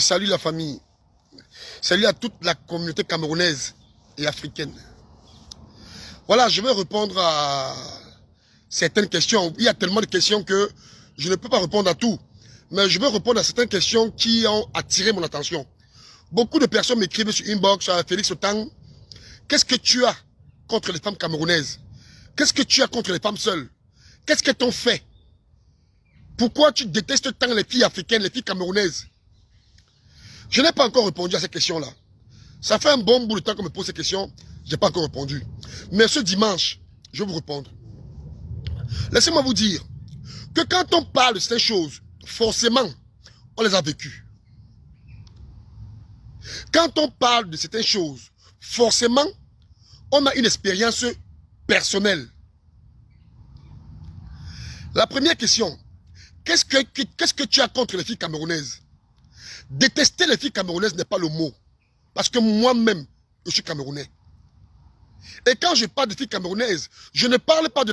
Salut la famille. Salut à toute la communauté camerounaise et africaine. Voilà, je vais répondre à certaines questions. Il y a tellement de questions que je ne peux pas répondre à tout. Mais je vais répondre à certaines questions qui ont attiré mon attention. Beaucoup de personnes m'écrivent sur inbox, à Félix Otang. Qu'est-ce que tu as contre les femmes camerounaises? Qu'est-ce que tu as contre les femmes seules? Qu'est-ce qu'elles t'ont fait? Pourquoi tu détestes tant les filles africaines, les filles camerounaises? Je n'ai pas encore répondu à ces questions-là. Ça fait un bon bout de temps qu'on me pose ces questions, je n'ai pas encore répondu. Mais ce dimanche, je vais vous répondre. Laissez-moi vous dire que quand on parle de ces choses, forcément, on les a vécues. Quand on parle de certaines choses, forcément, on a une expérience personnelle. La première question, qu'est-ce que tu as contre les filles camerounaises? Détester les filles camerounaises n'est pas le mot. Parce que moi-même, je suis camerounais. Et quand je parle de filles camerounaises, je ne parle pas de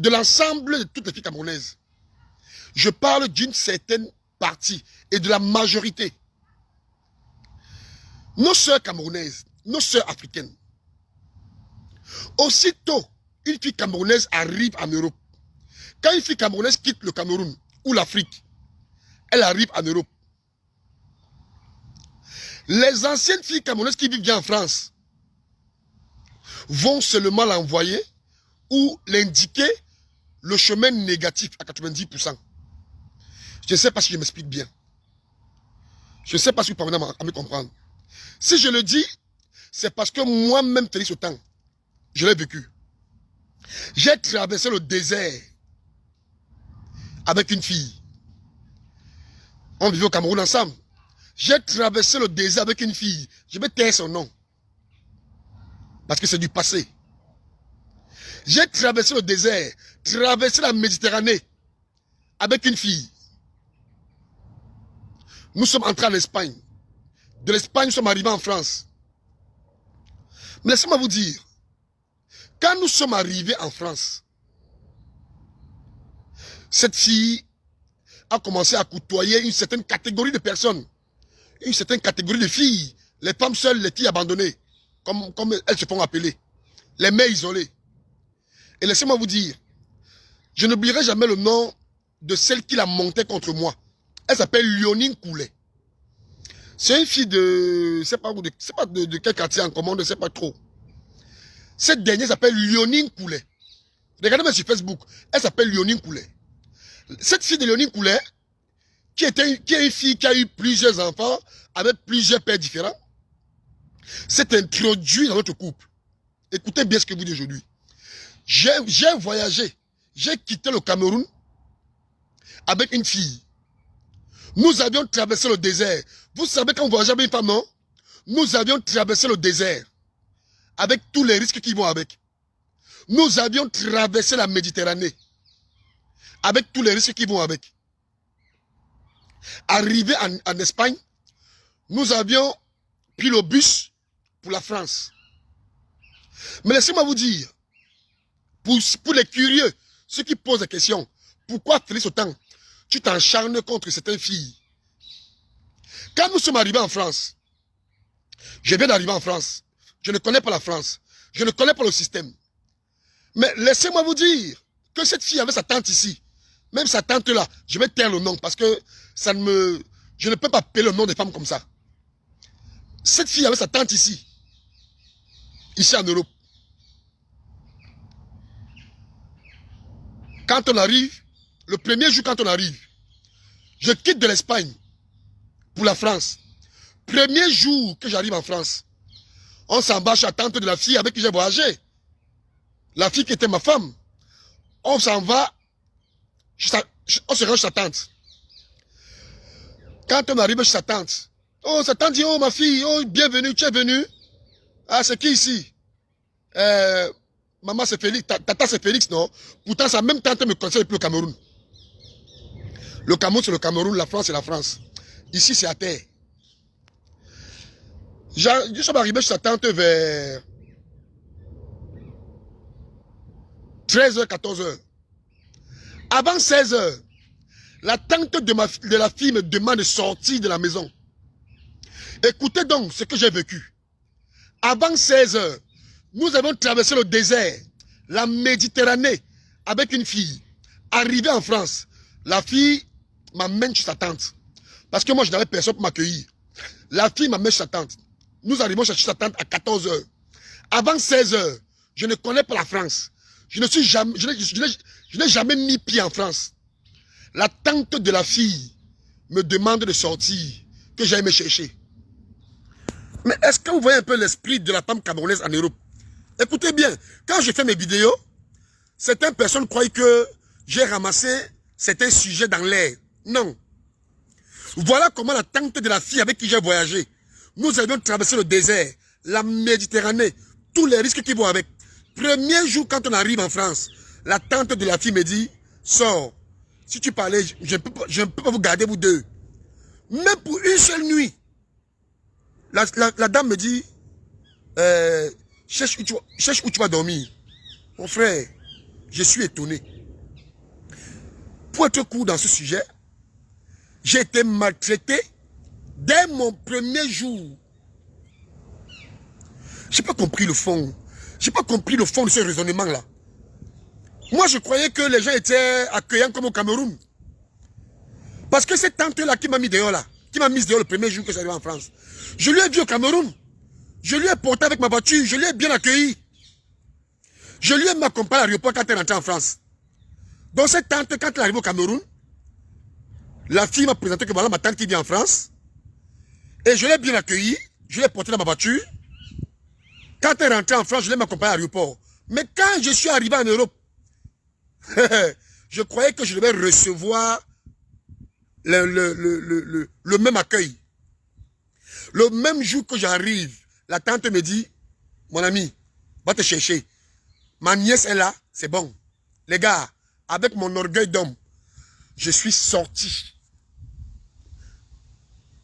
l'ensemble de toutes les filles camerounaises. Je parle d'une certaine partie et de la majorité. Nos sœurs camerounaises, nos sœurs africaines, aussitôt une fille camerounaise arrive en Europe, quand une fille camerounaise quitte le Cameroun ou l'Afrique, elle arrive en Europe. Les anciennes filles camerounaises qui vivent bien en France vont seulement l'envoyer ou l'indiquer le chemin négatif à 90%. Je ne sais pas si je m'explique bien. Je ne sais pas si vous parvenez à me comprendre. Si je le dis, c'est parce que moi-même, Félix Otang, je l'ai vécu. J'ai traversé le désert avec une fille. On vivait au Cameroun ensemble. J'ai traversé le désert avec une fille. Je vais taire son nom. Parce que c'est du passé. J'ai traversé le désert, traversé la Méditerranée avec une fille. Nous sommes entrés en Espagne. De l'Espagne, nous sommes arrivés en France. Mais laissez-moi vous dire, quand nous sommes arrivés en France, cette fille a commencé à côtoyer une certaine catégorie de personnes, une certaine catégorie de filles, les femmes seules, les filles abandonnées, comme elles se font appeler, les mères isolées. Et laissez-moi vous dire, je n'oublierai jamais le nom de celle qui l'a monté contre moi. Elle s'appelle Lyonine Coulet. C'est une fille de, je sais pas, de quel quartier en commande, je ne sais pas trop. Cette dernière s'appelle Lyonine Coulet. Regardez-moi sur Facebook, elle s'appelle Lyonine Coulet. Cette fille de Lyonine Coulet, qui est une fille qui a eu plusieurs enfants avec plusieurs pères différents, s'est introduite dans notre couple. Écoutez bien ce que je vous dis aujourd'hui. J'ai voyagé, j'ai quitté le Cameroun avec une fille. Nous avions traversé le désert. Vous savez quand on voyage avec une femme, non? Nous avions traversé le désert avec tous les risques qui vont avec. Nous avions traversé la Méditerranée avec tous les risques qui vont avec. Arrivé en Espagne, nous avions pris le bus pour la France. Mais laissez-moi vous dire, pour les curieux, ceux qui posent des questions, pourquoi Félix Otang, tu t'encharnes contre certaines filles? Quand nous sommes arrivés en France, je viens d'arriver en France, je ne connais pas la France, je ne connais pas le système. Mais laissez-moi vous dire que cette fille avait sa tante ici. Même sa tante là, je vais taire le nom parce que je ne peux pas appeler le nom des femmes comme ça. Cette fille avait sa tante ici. Ici en Europe. Quand on arrive, le premier jour quand on arrive, je quitte de l'Espagne pour la France. Premier jour que j'arrive en France, on s'embarque à la tante de la fille avec qui j'ai voyagé. La fille qui était ma femme. On s'en va, on se range sa tante. Quand on arrive chez sa tante, oh, sa tante dit, oh ma fille, oh bienvenue, tu es venue. Ah, c'est qui ici? Maman c'est Félix, tata c'est Félix, non? Pourtant sa même tante me conseille depuis le Cameroun. Le Cameroun c'est le Cameroun, la France c'est la France. Ici c'est à terre. Je suis arrivé chez sa tante vers 13h, 14h. Avant 16h, La tante de la fille me demande de sortir de la maison. Écoutez donc ce que j'ai vécu. Avant 16 heures, nous avons traversé le désert, la Méditerranée, avec une fille. Arrivé en France, la fille m'amène chez sa tante. Parce que moi, je n'avais personne pour m'accueillir. La fille m'amène chez sa tante. Nous arrivons chez sa tante à 14 heures. Avant 16 heures, je ne connais pas la France. Je n'ai jamais mis pied en France. La tante de la fille me demande de sortir, que j'aille me chercher. Mais est-ce que vous voyez un peu l'esprit de la femme camerounaise en Europe? Écoutez bien, quand je fais mes vidéos, certaines personnes croient que j'ai ramassé certains sujets dans l'air. Non. Voilà comment la tante de la fille avec qui j'ai voyagé, nous avions traversé le désert, la Méditerranée, tous les risques qui vont avec. Premier jour, quand on arrive en France, la tante de la fille me dit, sors. Si tu parlais, je ne peux pas vous garder, vous deux. Même pour une seule nuit. La dame me dit, cherche où tu vas dormir. Mon frère, je suis étonné. Pour être court dans ce sujet, j'ai été maltraité dès mon premier jour. Je n'ai pas compris le fond. Je n'ai pas compris le fond de ce raisonnement-là. Moi, je croyais que les gens étaient accueillants comme au Cameroun. Parce que cette tante-là qui m'a mis dehors là, qui m'a mis dehors le premier jour que j'arrive en France, je lui ai vu au Cameroun. Je lui ai porté avec ma voiture, je lui ai bien accueilli. Je lui ai accompagné à l'aéroport quand elle est rentrée en France. Donc cette tante, quand elle arrive au Cameroun, la fille m'a présenté que voilà ma tante qui vient en France. Et je l'ai bien accueilli, je l'ai porté dans ma voiture. Quand elle est rentrée en France, je l'ai accompagné à l'aéroport. Mais quand je suis arrivé en Europe, je croyais que je devais recevoir le même accueil. Le même jour que j'arrive, la tante me dit, mon ami, va te chercher. Ma nièce est là, c'est bon. Les gars, avec mon orgueil d'homme, je suis sorti.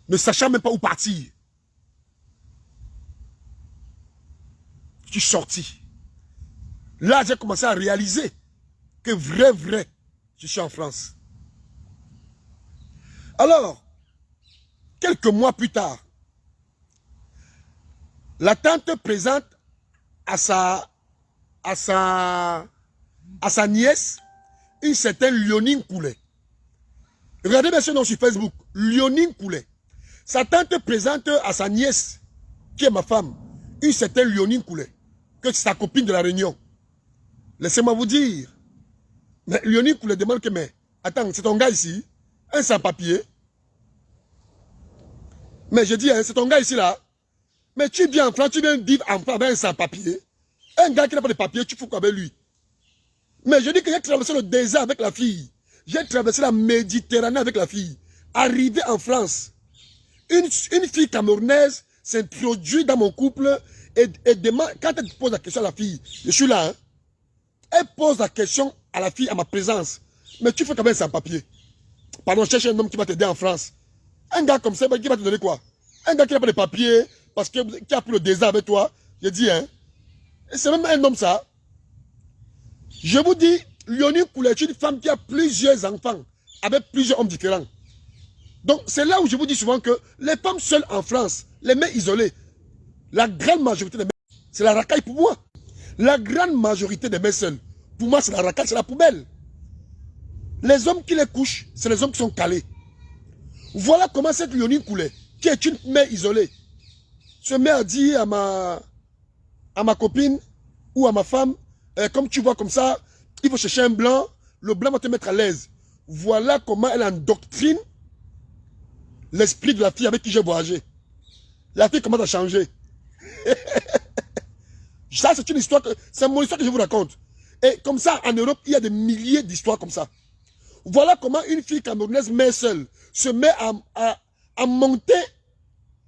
Ne sachant même pas où partir. Je suis sorti. Là, j'ai commencé à réaliser que vrai, je suis en France. Alors, quelques mois plus tard, la tante présente à sa nièce une certaine Léonine Coulet. Regardez bien ce nom sur Facebook, Léonine Coulet. Sa tante présente à sa nièce, qui est ma femme, une certaine Léonine Coulet, que c'est sa copine de la Réunion. Laissez-moi vous dire. Mais Léonine Coulet demande que, mais, attends, c'est ton gars ici, un sans-papier. Mais je dis, hein, c'est ton gars ici là. Mais tu viens en France, tu viens vivre en France avec un sans-papier. Un gars qui n'a pas de papier, tu fous quoi avec lui? Mais je dis que j'ai traversé le désert avec la fille. J'ai traversé la Méditerranée avec la fille. Arrivé en France, une fille camerounaise s'introduit dans mon couple et demande, quand elle pose la question à la fille, je suis là, hein, elle pose la question à la fille à ma présence. Mais tu fais quand même sans papier. Pardon, cherche un homme qui va t'aider en France. Un gars comme ça, qui va te donner quoi? Un gars qui n'a pas de papier, parce que qui a pris le désert avec toi, je dis, hein. C'est même un homme ça. Je vous dis, Léonine Coulet est une femme qui a plusieurs enfants, avec plusieurs hommes différents. Donc c'est là où je vous dis souvent que les femmes seules en France, les mères isolées, la grande majorité des mères, c'est la racaille pour moi. La grande majorité des mères seules, pour moi c'est la racaille, c'est la poubelle. Les hommes qui les couchent, c'est les hommes qui sont calés. Voilà comment cette Léonine Coulet, qui est une mère isolée, se met à dire à ma copine ou à ma femme, comme tu vois comme ça, il faut chercher un blanc, le blanc va te mettre à l'aise. Voilà comment elle endoctrine l'esprit de la fille avec qui j'ai voyagé. La fille commence à changer. Ça, c'est une histoire, c'est mon histoire que je vous raconte. Et comme ça, en Europe, il y a des milliers d'histoires comme ça. Voilà comment une fille camerounaise, mère seule, se met à monter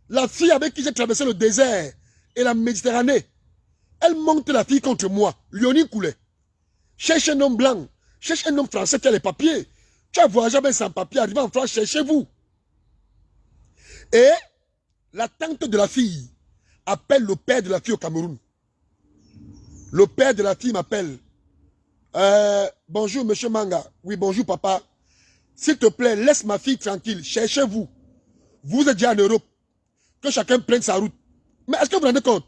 la fille avec qui j'ai traversé le désert et la Méditerranée. Elle monte la fille contre moi, Léonine Coulet. Cherche un homme blanc, cherche un homme français qui a les papiers. Tu as voyagé avec sans papier, arrivé en France, cherchez-vous. Et la tante de la fille appelle le père de la fille au Cameroun. Le père de la fille m'appelle. Bonjour, monsieur Manga. Oui, bonjour, papa. S'il te plaît, laisse ma fille tranquille. Cherchez-vous. Vous êtes déjà en Europe. Que chacun prenne sa route. Mais est-ce que vous vous rendez compte?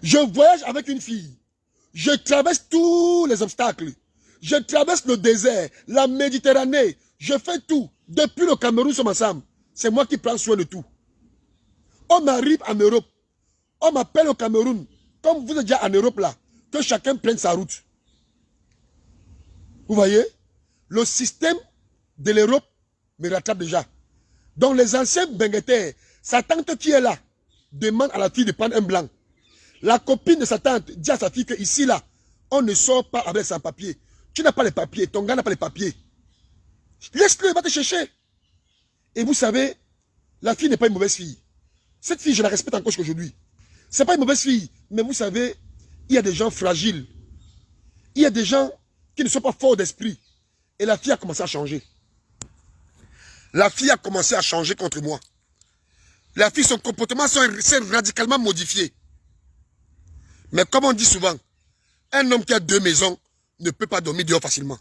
Je voyage avec une fille. Je traverse tous les obstacles. Je traverse le désert, la Méditerranée. Je fais tout. Depuis le Cameroun, nous sommes ensemble. C'est moi qui prends soin de tout. On m'arrive en Europe. On m'appelle au Cameroun. Comme vous êtes déjà en Europe là. Que chacun prenne sa route. Vous voyez? Le système de l'Europe me rattrape déjà. Donc les anciens benguetaires, sa tante qui est là, demande à la fille de prendre un blanc. La copine de sa tante dit à sa fille que ici là, on ne sort pas avec sans papier. Tu n'as pas les papiers, ton gars n'a pas les papiers. Laisse-le, il va te chercher. Et vous savez, la fille n'est pas une mauvaise fille. Cette fille, je la respecte encore aujourd'hui. Ce n'est pas une mauvaise fille, mais vous savez, il y a des gens fragiles. Il y a des gens qui ne sont pas forts d'esprit. Et la fille a commencé à changer. La fille a commencé à changer contre moi. La fille, son comportement s'est radicalement modifié. Mais comme on dit souvent, un homme qui a 2 maisons ne peut pas dormir dehors facilement.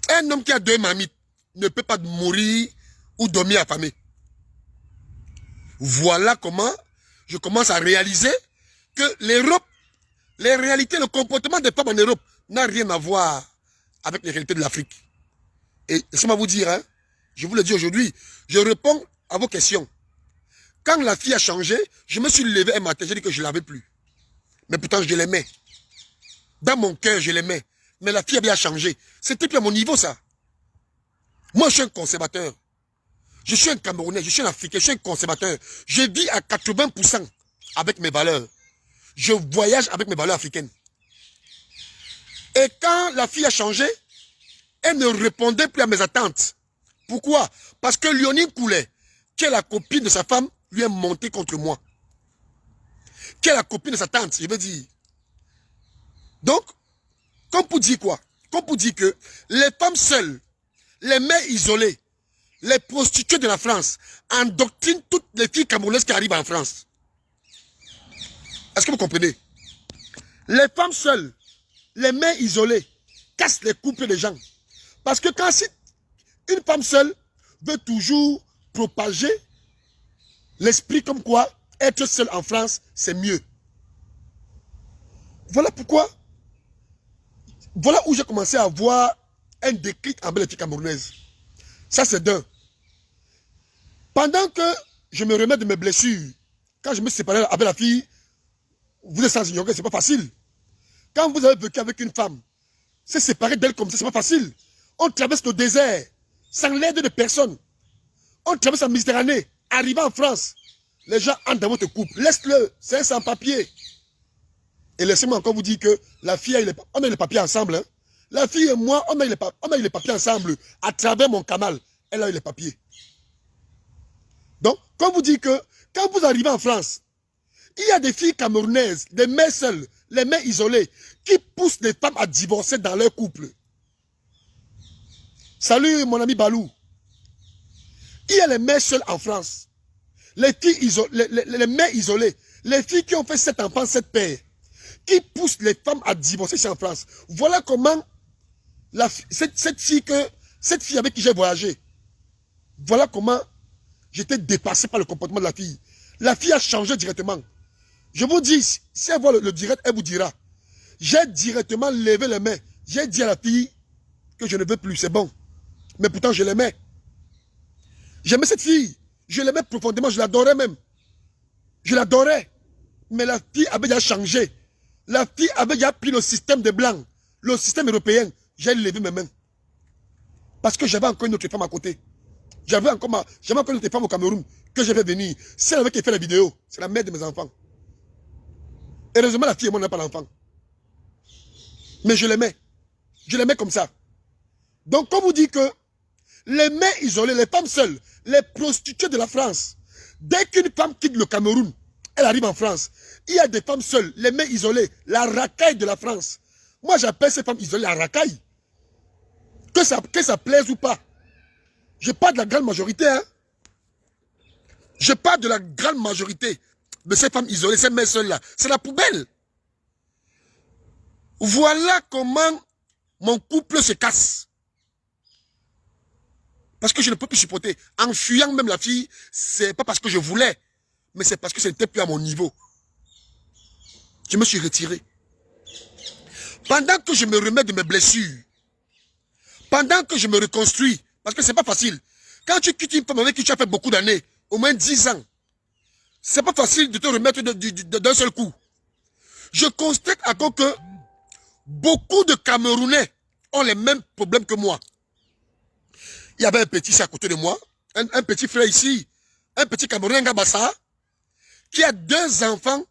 Un homme qui a 2 mamites ne peut pas mourir ou dormir affamé. Voilà comment je commence à réaliser que l'Europe, les réalités, le comportement des femmes en Europe n'a rien à voir avec les réalités de l'Afrique. Et laissez-moi vous dire, hein, je vous le dis aujourd'hui, je réponds à vos questions. Quand la fille a changé, je me suis levé un matin, j'ai dit que je ne l'avais plus. Mais pourtant, je l'aimais. Dans mon cœur, je l'aimais. Mais la fille a bien changé. C'était plus à mon niveau, ça. Moi, je suis un conservateur. Je suis un Camerounais, je suis un Africain, je suis un conservateur. Je vis à 80% avec mes valeurs. Je voyage avec mes valeurs africaines. Et quand la fille a changé, elle ne répondait plus à mes attentes. Pourquoi? Parce que Léonie Coulet, qui est la copine de sa femme, lui est montée contre moi. Qui est la copine de sa tante, je veux dire. Donc, comme pour dire quoi? Comme pour dire que les femmes seules, les mères isolées, les prostituées de la France endoctrinent toutes les filles camerounaises qui arrivent en France. Est-ce que vous comprenez? Les femmes seules, les mères isolées, cassent les couples des gens. Parce que quand une femme seule veut toujours propager l'esprit comme quoi être seule en France, c'est mieux. Voilà pourquoi, voilà où j'ai commencé à voir un déclic envers les filles camerounaises. Ça, c'est d'un. Pendant que je me remets de mes blessures, quand je me suis séparé avec la fille, vous êtes sans ignorer, c'est pas facile. Quand vous avez vécu avec une femme, se séparer d'elle comme ça, c'est pas facile. On traverse le désert, sans l'aide de personne. On traverse la Méditerranée, arrivant en France. Les gens entrent dans votre couple. Laisse-le, c'est un sans-papier. Et laissez-moi encore vous dire que la fille, on a les papiers ensemble. Hein. La fille et moi, on a eu les papiers ensemble. À travers mon canal, elle a eu les papiers. Donc, comme vous dites que, quand vous arrivez en France, il y a des filles camerounaises, des mères seules, les mères isolées, qui poussent les femmes à divorcer dans leur couple. Salut mon ami Balou. Il y a les mères seules en France. Les filles isolées, les mères isolées, les filles qui ont fait 7 enfants, 7 pères, qui poussent les femmes à divorcer ici en France. Voilà comment cette fille avec qui j'ai voyagé, voilà comment j'étais dépassé par le comportement de la fille. La fille a changé directement. Je vous dis, si elle voit le direct, elle vous dira. J'ai directement levé les mains. J'ai dit à la fille que je ne veux plus, c'est bon. Mais pourtant, je l'aimais. J'aimais cette fille. Je l'aimais profondément, je l'adorais même. Je l'adorais. Mais la fille avait déjà changé. La fille avait déjà pris le système des Blancs, le système européen. J'ai levé mes mains. Parce que j'avais encore une autre femme à côté. J'avais encore une autre femme au Cameroun que je vais venir. Celle avec qui fait la vidéo, c'est la mère de mes enfants. Heureusement, la fille et moi n'a pas d'enfant. Mais je l'aimais. Je l'aimais comme ça. Donc, comme vous dites que les mères isolées, les femmes seules, les prostituées de la France, dès qu'une femme quitte le Cameroun, elle arrive en France. Il y a des femmes seules, les mères isolées, la racaille de la France. Moi, j'appelle ces femmes isolées la racaille. Que ça plaise ou pas. Je parle de la grande majorité. Hein. Je parle de la grande majorité de ces femmes isolées, ces mères seules-là. C'est la poubelle. Voilà comment mon couple se casse. Parce que je ne peux plus supporter. En fuyant même la fille, c'est pas parce que je voulais, mais c'est parce que ce n'était plus à mon niveau. Je me suis retiré. Pendant que je me remets de mes blessures, pendant que je me reconstruis, parce que c'est pas facile. Quand tu quittes une femme avec qui tu as fait beaucoup d'années, au moins 10 ans, c'est pas facile de te remettre d'un seul coup. Je constate encore que beaucoup de Camerounais ont les mêmes problèmes que moi. Il y avait un petit ici à côté de moi, un petit frère ici, un petit Camerounais, Ngabassa, qui a 2 enfants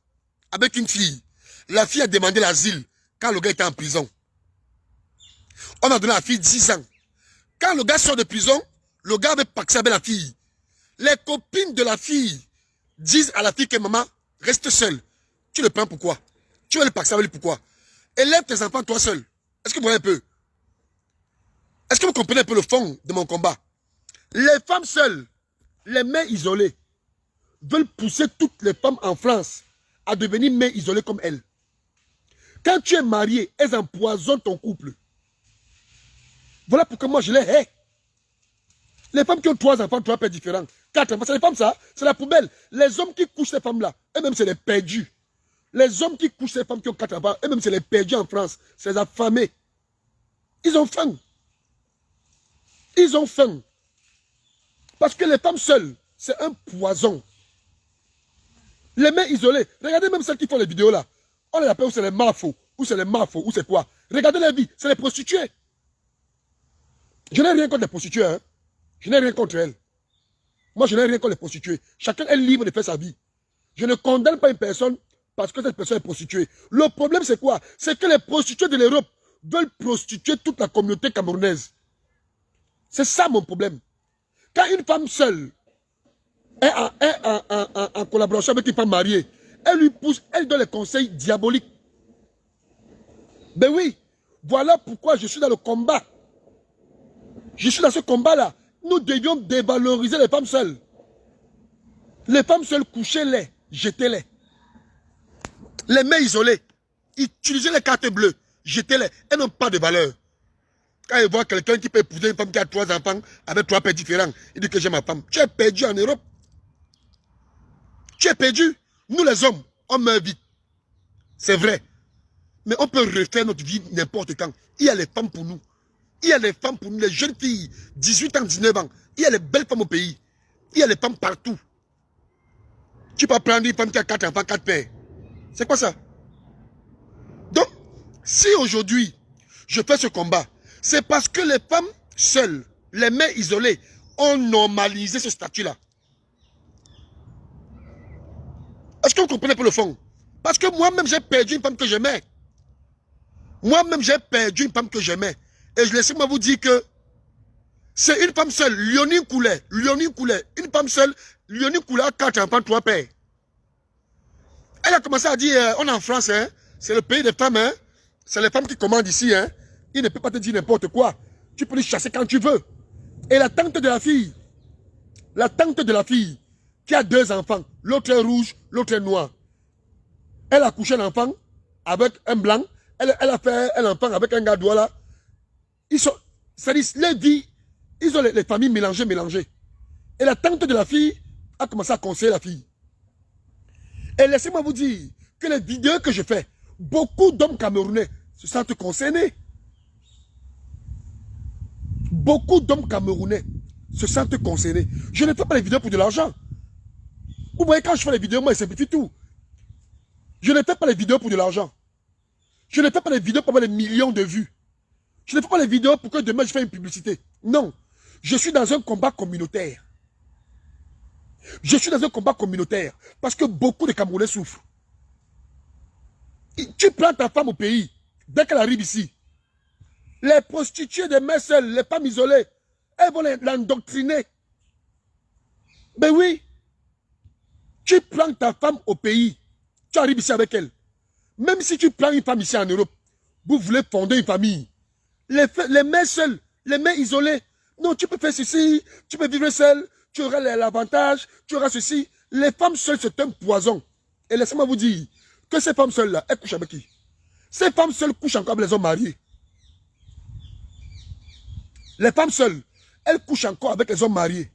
avec une fille. La fille a demandé l'asile quand le gars était en prison. On a donné à la fille 10 ans. Quand le gars sort de prison, le gars avait paxé avec la fille. Les copines de la fille disent à la fille que maman, reste seule. Tu le prends pourquoi? Tu vas le paxer avec lui pourquoi? Élève tes enfants toi seul. Est-ce que vous voyez un peu? Est-ce que vous comprenez un peu le fond de mon combat? Les femmes seules, les mères isolées, veulent pousser toutes les femmes en France à devenir mères isolées comme elles. Quand tu es marié, elles empoisonnent ton couple. Voilà pourquoi moi je les hais. Les femmes qui ont 3 enfants, 3 pères différents, 4 enfants, c'est les femmes ça, c'est la poubelle. Les hommes qui couchent ces femmes-là, eux-mêmes c'est les perdus. Les hommes qui couchent ces femmes qui ont 4 enfants, eux-mêmes c'est les perdus en France, c'est les affamés. Ils ont faim. Ils ont faim. Parce que les femmes seules, c'est un poison. Les mères isolées, regardez même celles qui font les vidéos là. On les appelle ou c'est les mafos, ou c'est les mafos, ou c'est quoi. Regardez la vie, c'est les prostituées. Je n'ai rien contre les prostituées, hein. Je n'ai rien contre elles. Moi, je n'ai rien contre les prostituées. Chacun est libre de faire sa vie. Je ne condamne pas une personne parce que cette personne est prostituée. Le problème, c'est quoi? C'est que les prostituées de l'Europe veulent prostituer toute la communauté camerounaise. C'est ça mon problème. Quand une femme seule est en collaboration avec une femme mariée, elle lui pousse, elle donne les conseils diaboliques. Ben oui, voilà pourquoi je suis dans le combat. Je suis dans ce combat-là. Nous devions dévaloriser les femmes seules. Les femmes seules, couchez-les, jetez-les. Les mères isolées, utilisez les cartes bleues, jetez-les. Elles n'ont pas de valeur. Quand ils voient quelqu'un qui peut épouser une femme qui a 3 enfants avec 3 pères différents, il dit que j'ai ma femme. Tu es perdu en Europe. Tu es perdu. Nous les hommes, on meurt vite. C'est vrai. Mais on peut refaire notre vie n'importe quand. Il y a les femmes pour nous. Il y a les femmes pour nous, les jeunes filles, 18 ans, 19 ans. Il y a les belles femmes au pays. Il y a les femmes partout. Tu peux prendre une femme qui a 4 enfants, 4 pères. C'est quoi ça? Donc, si aujourd'hui, je fais ce combat, c'est parce que les femmes seules, les mères isolées, ont normalisé ce statut-là. Est-ce que vous comprenez un peu le fond? Parce que moi-même, j'ai perdu une femme que j'aimais. Moi-même, j'ai perdu une femme que j'aimais. Et je laisse-moi vous dire que c'est une femme seule, Léonie Coulet, une femme seule, Léonie Coulet a 4 enfants, 3 pères. Elle a commencé à dire, on est en France, hein, c'est le pays des femmes, hein, c'est les femmes qui commandent ici, hein, il ne peut pas te dire n'importe quoi, tu peux les chasser quand tu veux. Et la tante de la fille, qui a 2 enfants, l'autre est rouge, l'autre est noir. Elle a couché un enfant avec un blanc, elle a fait un enfant avec un gars là. Ils sont, c'est-à-dire, les vies, ils ont les familles mélangées. Et la tante de la fille a commencé à conseiller la fille. Et laissez-moi vous dire que les vidéos que je fais, beaucoup d'hommes camerounais se sentent concernés. Beaucoup d'hommes camerounais se sentent concernés. Je ne fais pas les vidéos pour de l'argent. Vous voyez, quand je fais les vidéos, moi, je simplifie tout. Je ne fais pas les vidéos pour de l'argent. Je ne fais pas les vidéos pour avoir des millions de vues. Je ne fais pas les vidéos pour que demain je fasse une publicité. Non. Je suis dans un combat communautaire. Je suis dans un combat communautaire. Parce que beaucoup de Camerounais souffrent. Tu prends ta femme au pays. Dès qu'elle arrive ici. Les prostituées des mères seules, les femmes isolées, elles vont l'endoctriner. Ben oui. Tu prends ta femme au pays. Tu arrives ici avec elle. Même si tu prends une femme ici en Europe, vous voulez fonder une famille. Les mères seules, les mères isolées. Non, tu peux faire ceci, tu peux vivre seule, tu auras l'avantage, tu auras ceci. Les femmes seules, c'est un poison. Et laissez-moi vous dire que ces femmes seules-là, elles couchent avec qui? Ces femmes seules couchent encore avec les hommes mariés. Les femmes seules, elles couchent encore avec les hommes mariés.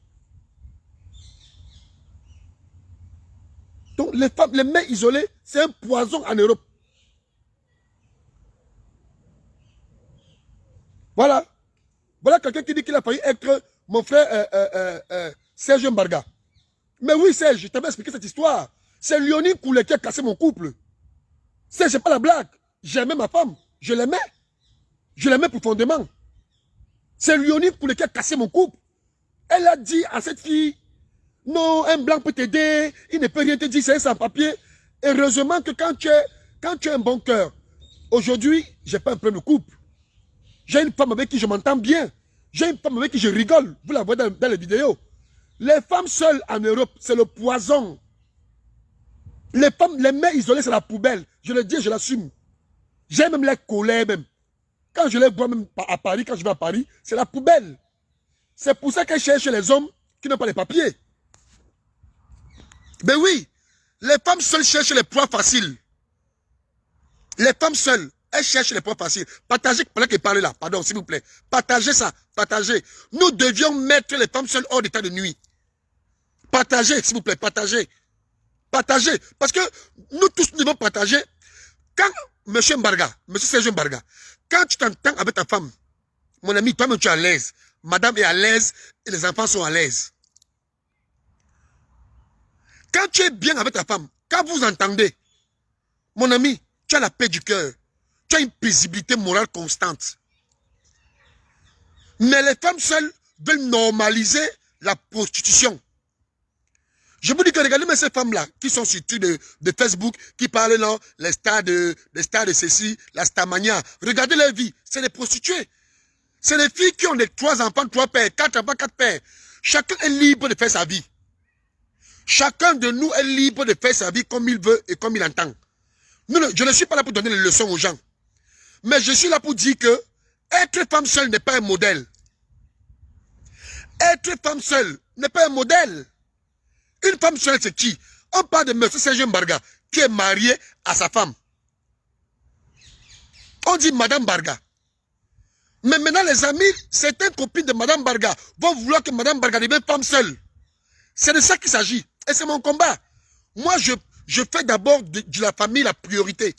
Donc les femmes, les mères isolées, c'est un poison en Europe. Voilà. Voilà quelqu'un qui dit qu'il a failli être mon frère Serge Mbarga. Mais oui, Serge, je t'avais expliqué cette histoire. C'est Léonie Koulet qui a cassé mon couple. C'est pas la blague. J'aimais ma femme. Je l'aimais. Je l'aimais profondément. C'est Léonie Koulet qui a cassé mon couple. Elle a dit à cette fille, non, un blanc peut t'aider, il ne peut rien te dire, c'est un sans-papier. Heureusement que quand tu as un bon cœur, aujourd'hui, je n'ai pas un problème de couple. J'ai une femme avec qui je m'entends bien. J'ai une femme avec qui je rigole. Vous la voyez dans les vidéos. Les femmes seules en Europe, c'est le poison. Les femmes, les mères isolées, c'est la poubelle. Je le dis, je l'assume. J'ai même les colères même. Quand je les vois même à Paris, quand je vais à Paris, c'est la poubelle. C'est pour ça qu'elles cherchent les hommes qui n'ont pas les papiers. Ben oui, les femmes seules cherchent les poids faciles. Les femmes seules, elles cherchent les poids faciles. Partagez, pendant qu'elles parlent là, pardon, s'il vous plaît. Partagez ça, partagez. Nous devions mettre les femmes seules hors d'état de nuit. Partagez, s'il vous plaît, partagez. Partagez. Parce que nous tous, nous devons partager. Quand M. Mbarga, M. Serge Mbarga, quand tu t'entends avec ta femme, mon ami, toi-même tu es à l'aise. Madame est à l'aise et les enfants sont à l'aise. Quand tu es bien avec ta femme, quand vous entendez, mon ami, tu as la paix du cœur. Tu as une paisibilité morale constante. Mais les femmes seules veulent normaliser la prostitution. Je vous dis que regardez-moi ces femmes-là qui sont sur de Facebook, qui parlent là, les stars de ceci, la starmania. Regardez leur vie, c'est des prostituées. C'est des filles qui ont des 3 enfants, 3 pères, 4 enfants, 4 pères. Chacun est libre de faire sa vie. Chacun de nous est libre de faire sa vie comme il veut et comme il entend. Je ne suis pas là pour donner les leçons aux gens. Mais je suis là pour dire que être femme seule n'est pas un modèle. Être femme seule n'est pas un modèle. Une femme seule, c'est qui? On parle de M. Serge Mbarga, qui est marié à sa femme. On dit Madame Barga. Mais maintenant, les amis, certaines copines de Madame Barga vont vouloir que Madame Barga devienne femme seule. C'est de ça qu'il s'agit. Et c'est mon combat. Moi, je fais d'abord de la famille la priorité.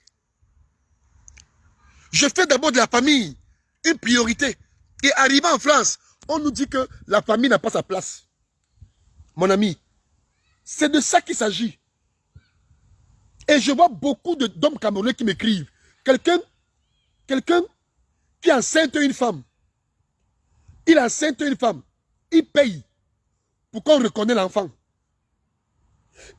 Je fais d'abord de la famille une priorité. Et arrivant en France, on nous dit que la famille n'a pas sa place. Mon ami, c'est de ça qu'il s'agit. Et je vois beaucoup d'hommes camerounais qui m'écrivent. Quelqu'un qui enceinte une femme. Il enceinte une femme. Il paye pour qu'on reconnaisse l'enfant.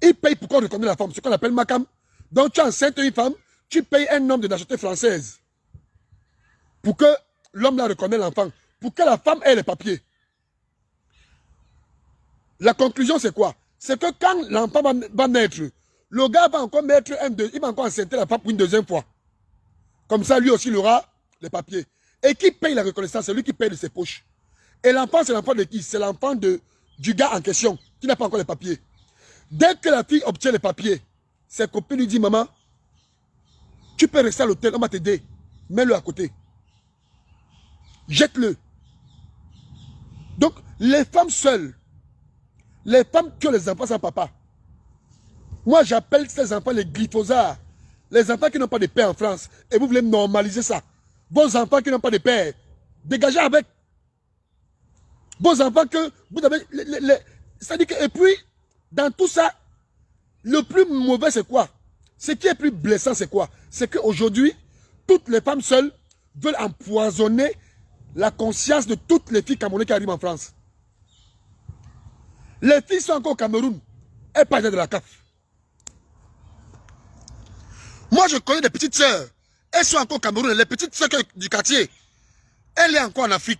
Il paye pour qu'on reconnaisse la femme. Ce qu'on appelle Makam. Donc tu enceintes une femme, tu payes un homme de nationalité française. Pour que l'homme la reconnaisse l'enfant. Pour que la femme ait les papiers. La conclusion c'est quoi? C'est que quand l'enfant va naître, le gars va encore mettre il va encore enceinte la femme pour une deuxième fois. Comme ça, lui aussi, il aura les papiers. Et qui paye la reconnaissance? C'est lui qui paye de ses poches. Et l'enfant, c'est l'enfant de qui? C'est l'enfant du gars en question, qui n'a pas encore les papiers. Dès que la fille obtient les papiers, ses copines lui disent, maman, tu peux rester à l'hôtel, on va t'aider. Mets-le à côté. Jette-le. Donc, les femmes seules, les femmes qui ont les enfants sans papa, moi j'appelle ces enfants les glyphosats. Les enfants qui n'ont pas de père en France. Et vous voulez normaliser ça. Vos enfants qui n'ont pas de père, dégagez avec. Vos enfants que vous avez... C'est-à-dire que, et puis, dans tout ça, le plus mauvais c'est quoi? Ce qui est plus blessant c'est quoi? C'est qu'aujourd'hui, toutes les femmes seules veulent empoisonner la conscience de toutes les filles camerounaises qui arrivent en France. Les filles sont encore au Cameroun. Elles parlent de la CAF. Moi, je connais des petites sœurs. Elles sont encore au Cameroun. Les petites sœurs du quartier. Elle est encore en Afrique.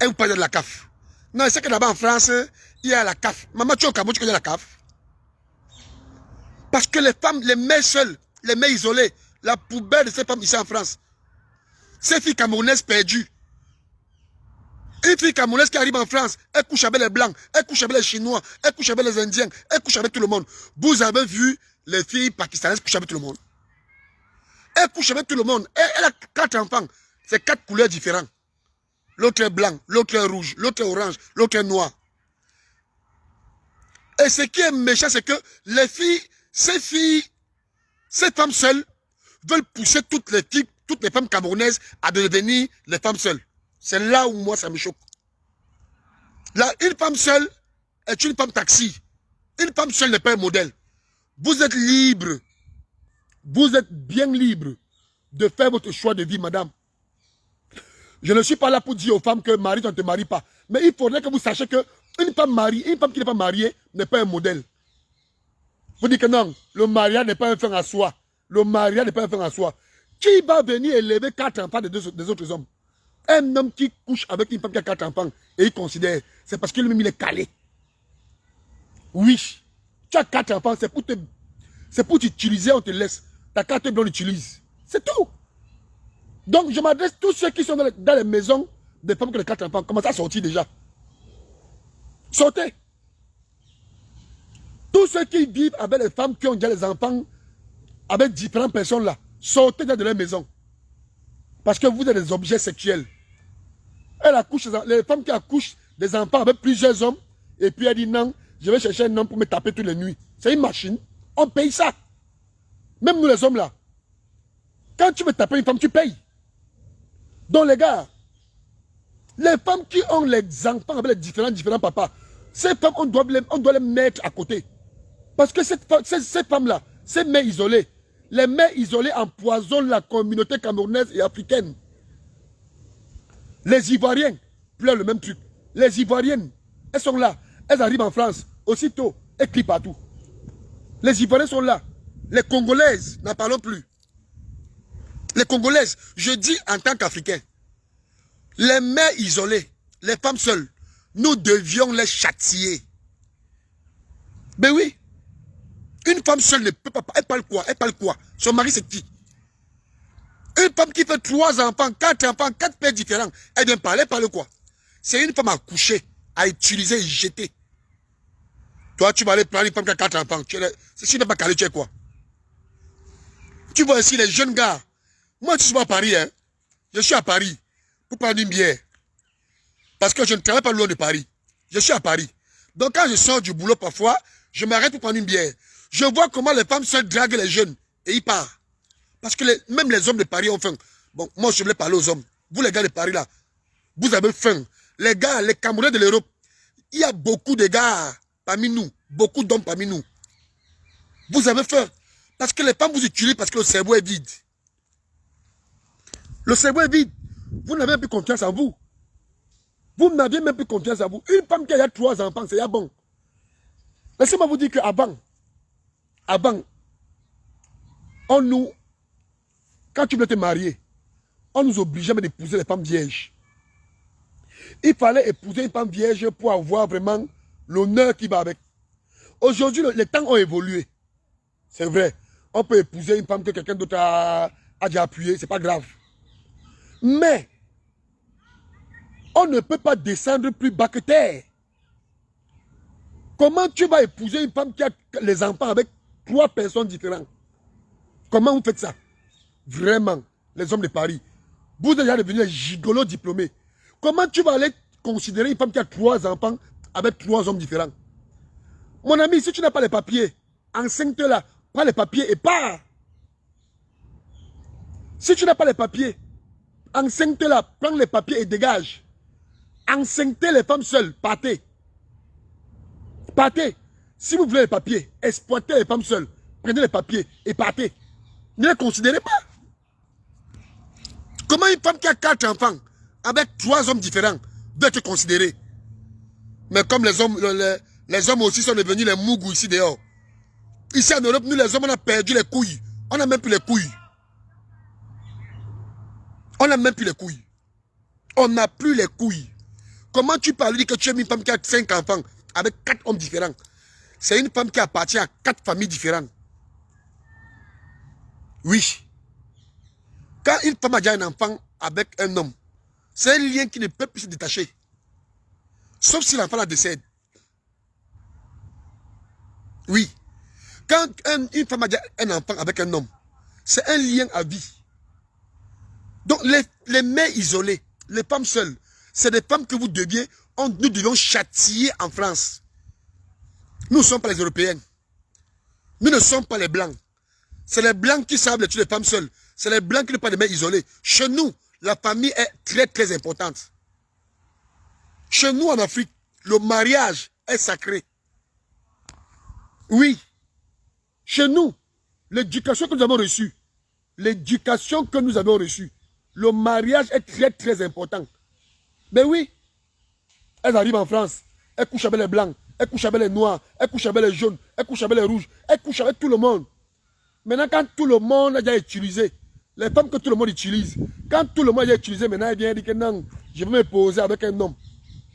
Elle vous parle de la CAF. Non, c'est que là-bas en France, il y a la CAF. Maman, tu es au Cameroun, tu connais la CAF? Parce que les femmes, les mères seules, les mères isolées, la poubelle de ces femmes ici en France. Ces filles camerounaises perdues. Une fille camerounaise qui arrive en France, elle couche avec les Blancs, elle couche avec les Chinois, elle couche avec les Indiens, elle couche avec tout le monde. Vous avez vu les filles pakistanaises coucher avec tout le monde? Elle couche avec tout le monde. Elle a 4 enfants. C'est 4 couleurs différentes. l'autre est blanc, l'autre est rouge, l'autre est orange, l'autre est noir. Et ce qui est méchant, c'est que les filles, ces femmes seules, veulent pousser toutes les femmes camerounaises à devenir les femmes seules. C'est là où moi ça me choque. Là, une femme seule est une femme taxi. Une femme seule n'est pas un modèle. Vous êtes libre. Vous êtes bien libre de faire votre choix de vie, madame. Je ne suis pas là pour dire aux femmes que marie, tu ne te maries pas. Mais il faudrait que vous sachiez que une femme mariée, une femme qui n'est pas mariée n'est pas un modèle. Vous dites que non, le mariage n'est pas un fin à soi. Le mariage n'est pas un fin à soi. Qui va venir élever 4 enfants des autres hommes? Un homme qui couche avec une femme qui a 4 enfants et il considère, c'est parce qu'il lui-même il est calé. Oui, tu as 4 enfants, c'est pour t'utiliser, on te laisse. Ta carte blanche, on l'utilise. C'est tout. Donc je m'adresse à tous ceux qui sont dans les maisons des femmes qui ont 4 enfants. Comment ça sortir déjà? Sortez. Tous ceux qui vivent avec les femmes qui ont déjà les enfants, avec différentes personnes là, sortez de leur maison. Parce que vous êtes des objets sexuels. Elle accouche, les femmes qui accouchent des enfants avec plusieurs hommes, et puis elle dit non, je vais chercher un homme pour me taper toutes les nuits. C'est une machine. On paye ça. Même nous les hommes là. Quand tu veux taper une femme, tu payes. Donc les gars, les femmes qui ont les enfants avec les différents papas, ces femmes, on doit les mettre à côté. Parce que ces femmes-là, ces mères isolées, les mères isolées empoisonnent la communauté camerounaise et africaine. Les Ivoiriens pleurent le même truc. Les Ivoiriennes, elles sont là. Elles arrivent en France, aussitôt, elles crient partout. Les Ivoiriens sont là. Les Congolaises, n'en parlons plus. Les Congolaises, je dis en tant qu'Africain, les mères isolées, les femmes seules, nous devions les châtier. Ben oui. Une femme seule ne peut pas. Elle parle quoi? Elle parle quoi? Son mari c'est qui? Une femme qui fait 3 enfants, 4 enfants, 4 pères différents, elle vient parler, elle parle quoi? C'est une femme à coucher, à utiliser et jeter. Toi, tu vas aller prendre une femme qui a 4 enfants. Si tu n'es pas calé, tu es quoi? Tu vois ici les jeunes gars. Moi, je suis à Paris, hein. Je suis à Paris pour prendre une bière. Parce que je ne travaille pas loin de Paris. Je suis à Paris. Donc quand je sors du boulot parfois, je m'arrête pour prendre une bière. Je vois comment les femmes seules draguent les jeunes et ils partent. Parce que même les hommes de Paris ont faim. Bon, moi je voulais parler aux hommes. Vous les gars de Paris là, vous avez faim. Les gars, les Camerounais de l'Europe, il y a beaucoup de gars parmi nous, beaucoup d'hommes parmi nous. Vous avez faim. Parce que les femmes vous utilisent parce que le cerveau est vide. Le cerveau est vide. Vous n'avez plus confiance en vous. Vous n'avez même plus confiance en vous. Une femme qui a 3 enfants, c'est bon. Laissez-moi vous dire qu'avant, quand tu voulais te marier, on nous obligeait d'épouser les femmes vierges. Il fallait épouser une femme vierge pour avoir vraiment l'honneur qui va avec. Aujourd'hui, les temps ont évolué. C'est vrai. On peut épouser une femme que quelqu'un d'autre a déjà appuyée, c'est pas grave. Mais, on ne peut pas descendre plus bas que terre. Comment tu vas épouser une femme qui a les enfants avec 3 personnes différentes? Comment vous faites ça? Vraiment, les hommes de Paris, vous êtes déjà devenus les gigolos diplômés. Comment tu vas aller considérer une femme qui a 3 enfants avec 3 hommes différents? Mon ami, si tu n'as pas les papiers, enseigne-te-la, prends les papiers et pars. Si tu n'as pas les papiers, enseigne-te-la, prends les papiers et dégage. Enseignez les femmes seules, partez. Partez. Si vous voulez les papiers, exploitez les femmes seules. Prenez les papiers et partez. Ne les considérez pas. Comment une femme qui a 4 enfants, avec 3 hommes différents, doit être considérée? Mais comme les hommes aussi sont devenus les mougous ici dehors. Ici en Europe, nous les hommes, on a perdu les couilles. On n'a même plus les couilles. On n'a même plus les couilles. On n'a plus les couilles. Comment tu peux dire que tu es une femme qui a 5 enfants avec 4 hommes différents? C'est une femme qui appartient à 4 familles différentes. Oui. Quand une femme a déjà un enfant avec un homme, c'est un lien qui ne peut plus se détacher. Sauf si l'enfant la décède. Oui. Quand une femme a déjà un enfant avec un homme, c'est un lien à vie. Donc les mères isolées, les femmes seules, C'est des femmes que vous deviez, nous devions châtier en France. Nous ne sommes pas les Européens. Nous ne sommes pas les Blancs. C'est les Blancs qui savent tuer les femmes seules. C'est les Blancs qui n'ont pas de mères isolées. Chez nous, la famille est très très importante. Chez nous en Afrique, le mariage est sacré. Oui. Chez nous, l'éducation que nous avons reçue, le mariage est très très important. Mais oui, elles arrivent en France, elles couchent avec les blancs, elles couchent avec les noirs, elles couchent avec les jaunes, elles couchent avec les rouges, elles couchent avec tout le monde. Maintenant, quand tout le monde a déjà utilisé, les femmes que tout le monde utilise, quand tout le monde a déjà utilisé, maintenant, elle vient dire que non, je vais me poser avec un homme.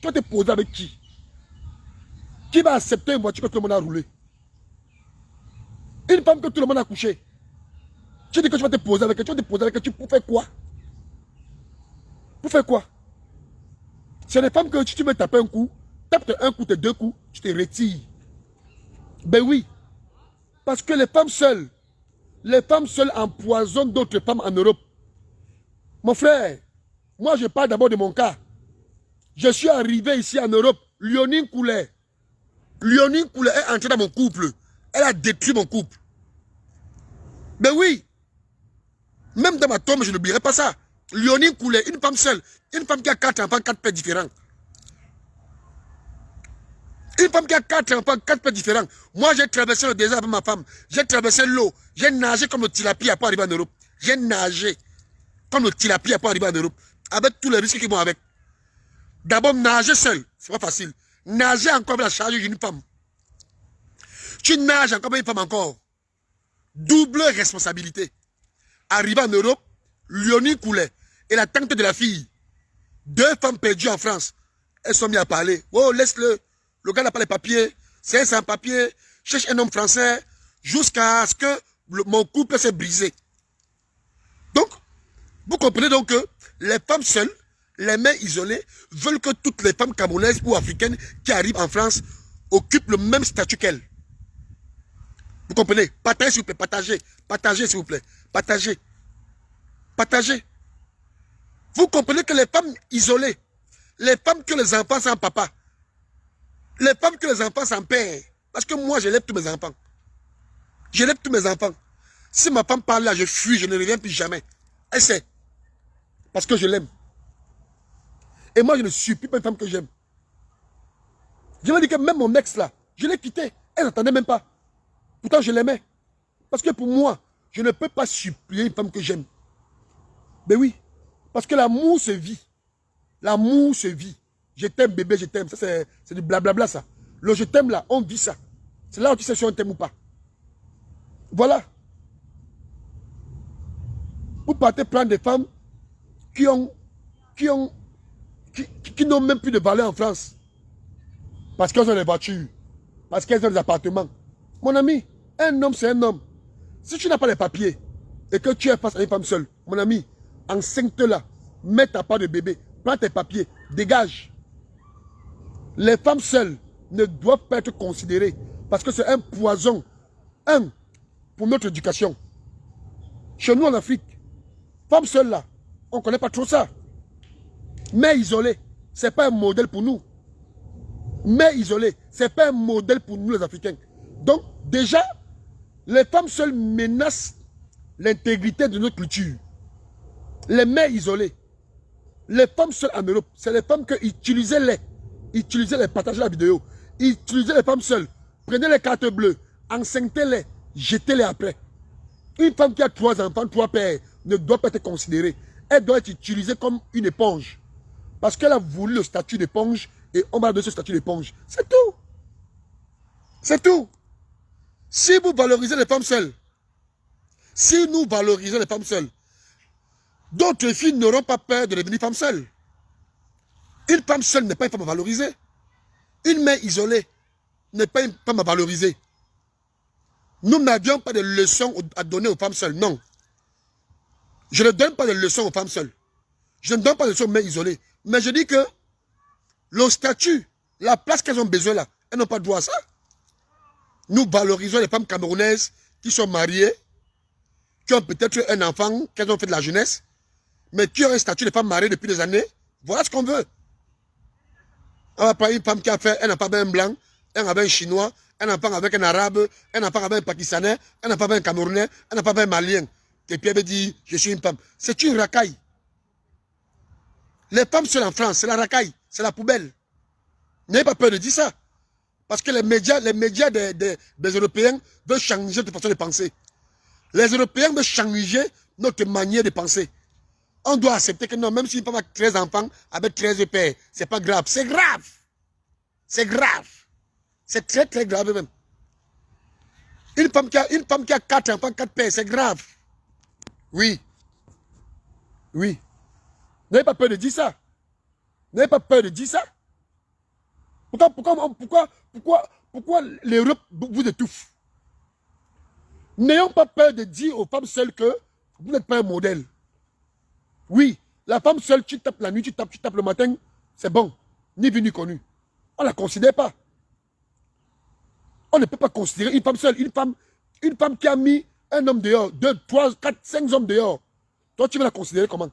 Tu vas te poser avec qui? Qui va accepter une voiture que tout le monde a roulé? Une femme que tout le monde a couché. Tu dis que tu vas te poser avec elle, tu vas te poser avec elle, pour faire quoi? Pour faire quoi? C'est les femmes que tu veux taper un coup, tape un coup, deux coups, tu te retires. Ben oui. Parce que les femmes seules empoisonnent d'autres femmes en Europe. Mon frère, moi je parle d'abord de mon cas. Je suis arrivé ici en Europe, Léonine Coulet. Léonine Coulet est entrée dans mon couple. Elle a détruit mon couple. Ben oui. Même dans ma tombe, je n'oublierai pas ça. Léonine Coulet, une femme seule. Une femme qui a 4 enfants, 4 pères différents. Une femme qui a 4 enfants, 4 pères différents. Moi, j'ai traversé le désert avec ma femme. J'ai traversé l'eau. J'ai nagé comme le tilapia pour arriver en Europe. J'ai nagé comme le tilapia pour arriver en Europe. Avec tous les risques qui vont avec. D'abord, nager seul, c'est pas facile. Nager encore avec la charge d'une femme. Tu nages encore avec une femme encore. Double responsabilité. Arrivé en Europe, Léonie Coulet et la tante de la fille. 2 femmes perdues en France. Elles sont mises à parler. Oh, laisse-le. Le gars n'a pas les papiers. C'est un sans-papier. Cherche un homme français. Jusqu'à ce que mon couple s'est brisé. Donc, vous comprenez donc que les femmes seules, les mères isolées, veulent que toutes les femmes camerounaises ou africaines qui arrivent en France occupent le même statut qu'elles. Vous comprenez? Partagez s'il vous plaît, partagez. Partagez s'il vous plaît. Partagez. Partagez. Vous comprenez que les femmes isolées, les femmes que les enfants sans papa, les femmes que les enfants sans père, parce que moi j'élève tous mes enfants. J'élève tous mes enfants. Si ma femme parle là, je fuis, je ne reviens plus jamais. Elle sait. Parce que je l'aime. Et moi je ne suis plus pas une femme que j'aime. Je me dis que même mon ex là, je l'ai quitté. Elle n'entendait même pas. Pourtant je l'aimais. Parce que pour moi, je ne peux pas supplier une femme que j'aime. Ben oui. Parce que l'amour se vit. L'amour se vit. Je t'aime bébé, je t'aime. Ça c'est du blablabla ça. Le je t'aime là, on vit ça. C'est là où tu sais si on t'aime ou pas. Voilà. Vous partez prendre des femmes qui n'ont même plus de valeur en France. Parce qu'elles ont des voitures. Parce qu'elles ont des appartements. Mon ami, un homme c'est un homme. Si tu n'as pas les papiers et que tu es face à une femme seule, mon ami, enceinte-la, mets ta part de bébé, prends tes papiers, dégage. Les femmes seules ne doivent pas être considérées parce que c'est un poison. Pour notre éducation. Chez nous en Afrique, femmes seules là, on ne connaît pas trop ça. Mère isolée, ce n'est pas un modèle pour nous. Mère isolée, ce n'est pas un modèle pour nous les Africains. Donc déjà, les femmes seules menacent l'intégrité de notre culture. Les mères isolées, les femmes seules en Europe, c'est les femmes qui utilisaient-les, partageaient la vidéo, utilisaient les femmes seules, prenaient les cartes bleues, enceintez-les, jetez-les après. Une femme qui a 3 enfants, 3 pères, ne doit pas être considérée. Elle doit être utilisée comme une éponge. Parce qu'elle a voulu le statut d'éponge et on va donner ce statut d'éponge. C'est tout. C'est tout. Si vous valorisez les femmes seules, si nous valorisons les femmes seules, d'autres filles n'auront pas peur de devenir femmes seules. Une femme seule n'est pas une femme à valoriser. Une mère isolée n'est pas une femme à valoriser. Nous n'avions pas de leçons à donner aux femmes seules, non. Je ne donne pas de leçons aux femmes seules. Je ne donne pas de leçons aux mères isolées. Mais je dis que le statut, la place qu'elles ont besoin là, elles n'ont pas droit à ça. Nous valorisons les femmes camerounaises qui sont mariées, qui ont peut-être un enfant, qu'elles ont fait de la jeunesse, mais qui ont un statut de femme mariée depuis des années. Voilà ce qu'on veut. On va prendre une femme qui a fait un enfant avec un blanc, un avec un chinois, un enfant avec un arabe, un enfant avec un pakistanais, un enfant avec un camerounais, un enfant avec un malien. Et puis elle veut dire, je suis une femme. C'est une racaille. Les femmes seules en France, c'est la racaille, c'est la poubelle. N'ayez pas peur de dire ça. Parce que les médias des Européens veulent changer notre façon de penser. Les Européens veulent changer notre manière de penser. On doit accepter que non, même si une femme a 13 enfants avec 13 pères, c'est pas grave. C'est grave. C'est grave. C'est très très grave même. Une femme qui a 4 enfants, 4 pères, c'est grave. Oui. Oui. N'ayez pas peur de dire ça. N'ayez pas peur de dire ça. Pourquoi l'Europe vous étouffe? N'ayons pas peur de dire aux femmes seules que vous n'êtes pas un modèle. Oui, la femme seule, tu tapes la nuit, tu tapes le matin, c'est bon. Ni vu ni connu. On ne la considère pas. On ne peut pas considérer une femme seule, une femme qui a mis un homme dehors, 2, 3, 4, 5 hommes dehors. Toi, tu vas la considérer comment?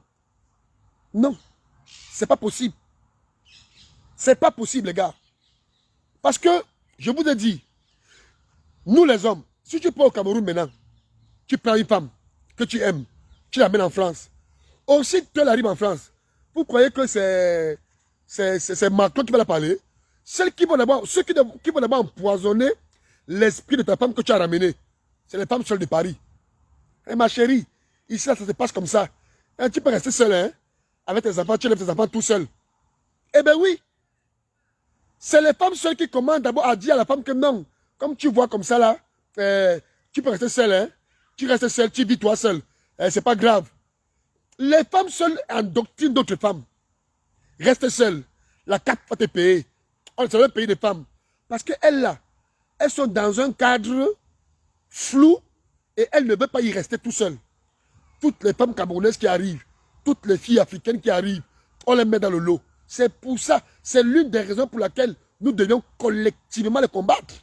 Non, c'est pas possible. C'est pas possible, les gars. Parce que, je vous ai dit, nous les hommes, si tu pars au Cameroun maintenant, tu prends une femme que tu aimes, tu l'amènes en France. Aussi, tu arrives en France. Vous croyez que c'est Macron qui va la parler? Ceux qui vont d'abord empoisonner l'esprit de ta femme que tu as ramené, c'est les femmes seules de Paris. Et ma chérie, ici, là, ça se passe comme ça. Et tu peux rester seul, hein, avec tes enfants, tu lèves tes enfants tout seul. Eh bien oui, c'est les femmes seules qui commandent d'abord à dire à la femme que non, comme tu vois comme ça là, tu peux rester seul, hein. Tu restes seul, tu vis toi seul. C'est pas grave. Les femmes seules endoctrinent d'autres femmes. Reste seule. La CAP va te payer. On va payer des femmes. Parce qu'elles là, elles sont dans un cadre flou et elles ne veulent pas y rester tout seules. Toutes les femmes camerounaises qui arrivent, toutes les filles africaines qui arrivent, on les met dans le lot. C'est pour ça, c'est l'une des raisons pour laquelle nous devions collectivement les combattre.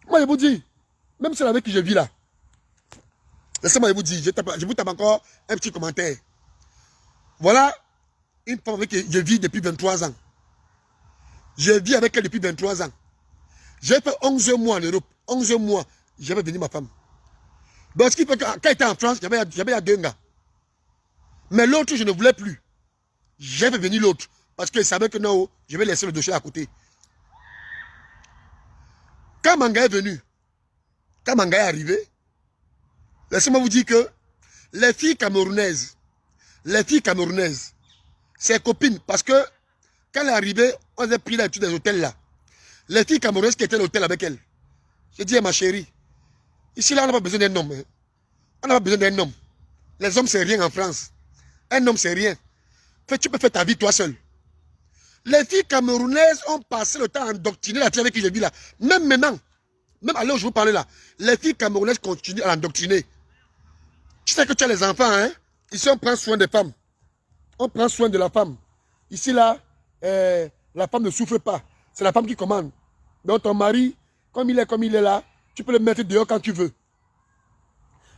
Moi, je vous dis, même celle avec qui je vis là, laissez-moi vous dire, je vous tape encore un petit commentaire. Voilà une femme avec qui je vis depuis 23 ans. Je vis avec elle depuis 23 ans. J'ai fait 11 mois en Europe. 11 mois, j'avais venu ma femme. Donc, ce qui fait que quand elle était en France, j'avais 2 gars. Mais l'autre, je ne voulais plus. J'ai fait venir l'autre. Parce que je savais que non, je vais laisser le dossier à côté. Quand Manga est venu, quand Manga est arrivé, laissez-moi vous dire que les filles camerounaises, ses copines, parce que quand elle est arrivée, on a pris l'habitude des hôtels là. Les filles camerounaises qui étaient à l'hôtel avec elle, je dis à ma chérie, ici là on n'a pas besoin d'un homme. Hein. On n'a pas besoin d'un homme. Les hommes c'est rien en France. Un homme c'est rien. Tu peux faire ta vie toi seul. Les filles camerounaises ont passé le temps à endoctriner la fille avec qui je vis là. Même maintenant, même à l'heure où je vous parlais là, les filles camerounaises continuent à endoctriner. Tu sais que tu as les enfants, hein? Ici, on prend soin des femmes. On prend soin de la femme. Ici, là, la femme ne souffre pas. C'est la femme qui commande. Donc, ton mari, comme il est là, tu peux le mettre dehors quand tu veux.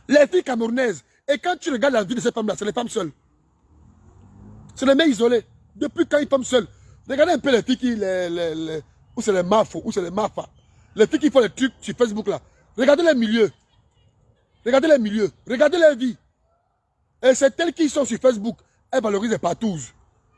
Les filles camerounaises, et quand tu regardes la vie de ces femmes-là, c'est les femmes seules. C'est les mères isolées. Depuis quand ils sont seules. Regardez un peu les filles qui, où c'est les mafos, où c'est les mafas. Les filles qui font les trucs sur Facebook là. Regardez les milieux. Regardez les milieux. Regardez leur vie. Et c'est elles qui sont sur Facebook. Elles valorisent les partous.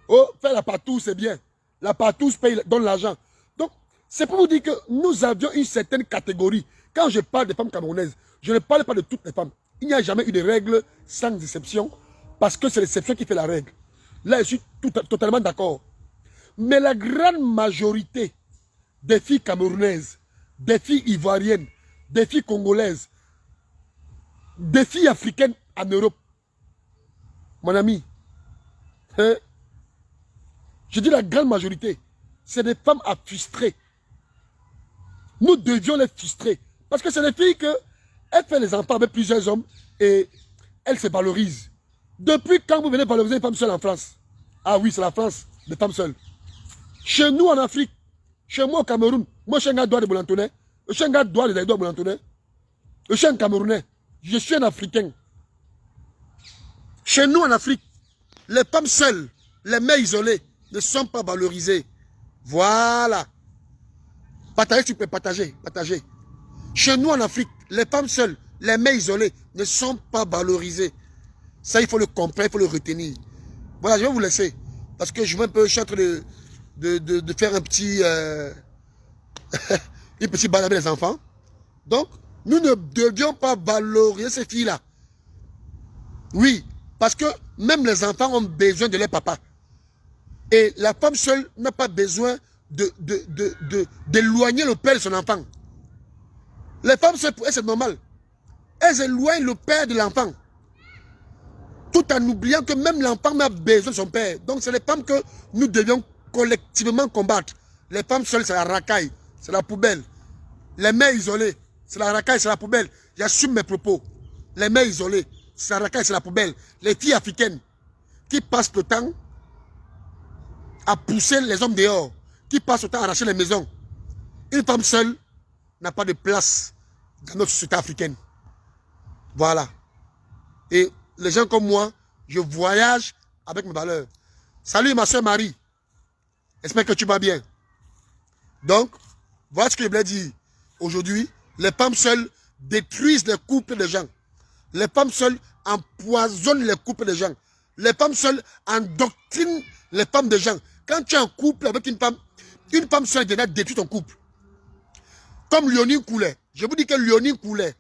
Oh, faire la partouze, c'est bien. La partouze donne l'argent. Donc, c'est pour vous dire que nous avions une certaine catégorie. Quand je parle des femmes camerounaises, je ne parle pas de toutes les femmes. Il n'y a jamais eu de règle sans exception. Parce que c'est l'exception qui fait la règle. Là, je suis totalement d'accord. Mais la grande majorité des filles camerounaises, des filles ivoiriennes, des filles congolaises, des filles africaines en Europe, mon ami, hein, je dis la grande majorité, c'est des femmes à frustrer. Nous devions les frustrer. Parce que c'est des filles que elles font les enfants avec plusieurs hommes et elles se valorisent. Depuis quand vous venez valoriser une femme seule en France? Ah oui, c'est la France, des femmes seules. Chez nous en Afrique, chez moi au Cameroun, moi je suis un gars droit de Boulantonnais, je suis un gars droit de Boulantonnais, je suis un Camerounais, je suis un Africain. Chez nous en Afrique, les femmes seules, les mères isolées ne sont pas valorisées. Voilà. Partagez, tu peux partager. Partagez. Chez nous en Afrique, les femmes seules, les mères isolées ne sont pas valorisées. Ça, il faut le comprendre, il faut le retenir. Voilà, je vais vous laisser. Parce que je suis en train de faire un petit... une petite balade avec les enfants. Donc, nous ne devions pas valoriser ces filles-là. Oui, parce que même les enfants ont besoin de leur papa. Et la femme seule n'a pas besoin d'éloigner le père de son enfant. Les femmes seules, pour elles, c'est normal. Elles éloignent le père de l'enfant. Tout en oubliant que même l'enfant a besoin de son père. Donc, c'est les femmes que nous devions collectivement combattre. Les femmes seules, c'est la racaille, c'est la poubelle. Les mères isolées, c'est la racaille, c'est la poubelle. J'assume mes propos. Les mères isolées, c'est la racaille, c'est la poubelle. Les filles africaines qui passent le temps à pousser les hommes dehors, qui passent le temps à arracher les maisons. Une femme seule n'a pas de place dans notre société africaine. Voilà. Et les gens comme moi, je voyage avec mes valeurs. Salut ma soeur Marie. J'espère que tu vas bien. Donc, voilà ce que je voulais dire. Aujourd'hui, les femmes seules détruisent les couples des gens. Les femmes seules empoisonnent les couples des gens. Les femmes seules endoctrinent les femmes des gens. Quand tu es en couple avec une femme seule déjà détruit ton couple. Comme Léonie Coulet. Je vous dis que Léonie Coulet,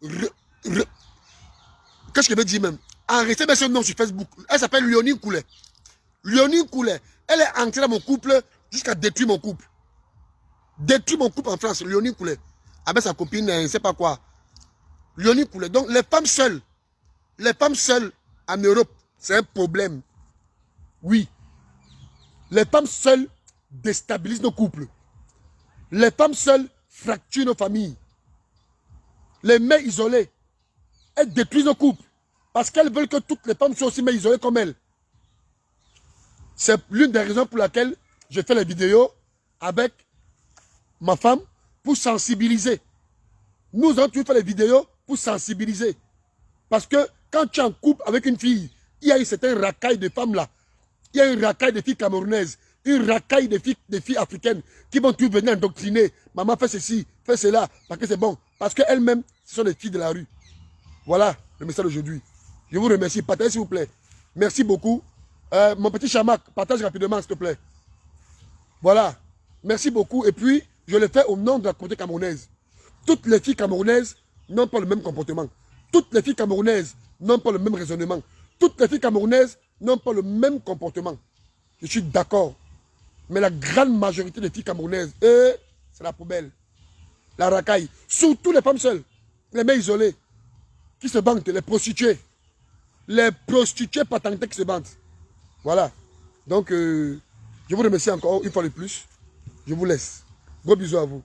qu'est-ce que je veux dire même? Arrêtez bien son nom sur Facebook. Elle s'appelle Léonie Coulet. Léonie Coulet, elle est entrée dans mon couple jusqu'à détruire mon couple. Détruire mon couple en France, Léonie Coulet. Avec sa copine, je ne sais pas quoi. Léonie Coulet. Donc les femmes seules en Europe, c'est un problème. Oui. Les femmes seules déstabilisent nos couples. Les femmes seules fracturent nos familles. Les mères isolées, elles détruisent nos couples. Parce qu'elles veulent que toutes les femmes soient aussi mères isolées comme elles. C'est l'une des raisons pour laquelle je fais les vidéos avec ma femme pour sensibiliser. Nous avons toujours fait les vidéos pour sensibiliser. Parce que quand tu es en couple avec une fille, il y a une certaine racaille de femmes là. Il y a une racaille de filles camerounaises, une racaille de filles africaines qui vont tout venir endoctriner. Maman fait ceci, fait cela, parce que c'est bon. Parce qu'elles-mêmes, ce sont des filles de la rue. Voilà le message d'aujourd'hui. Je vous remercie. Partagez s'il vous plaît. Merci beaucoup. Mon petit Chamak, partage rapidement s'il te plaît. Voilà. Merci beaucoup. Et puis, je le fais au nom de la communauté camerounaise. Toutes les filles camerounaises n'ont pas le même comportement. Toutes les filles camerounaises n'ont pas le même raisonnement. Toutes les filles camerounaises n'ont pas le même comportement. Je suis d'accord. Mais la grande majorité des filles camerounaises, c'est la poubelle. La racaille. Surtout les femmes seules. Les mères isolées. Qui se vantent. Les prostituées. Les prostituées patentées qui se vantent. Voilà. Donc, je vous remercie encore une fois de plus. Je vous laisse. Gros bisous à vous.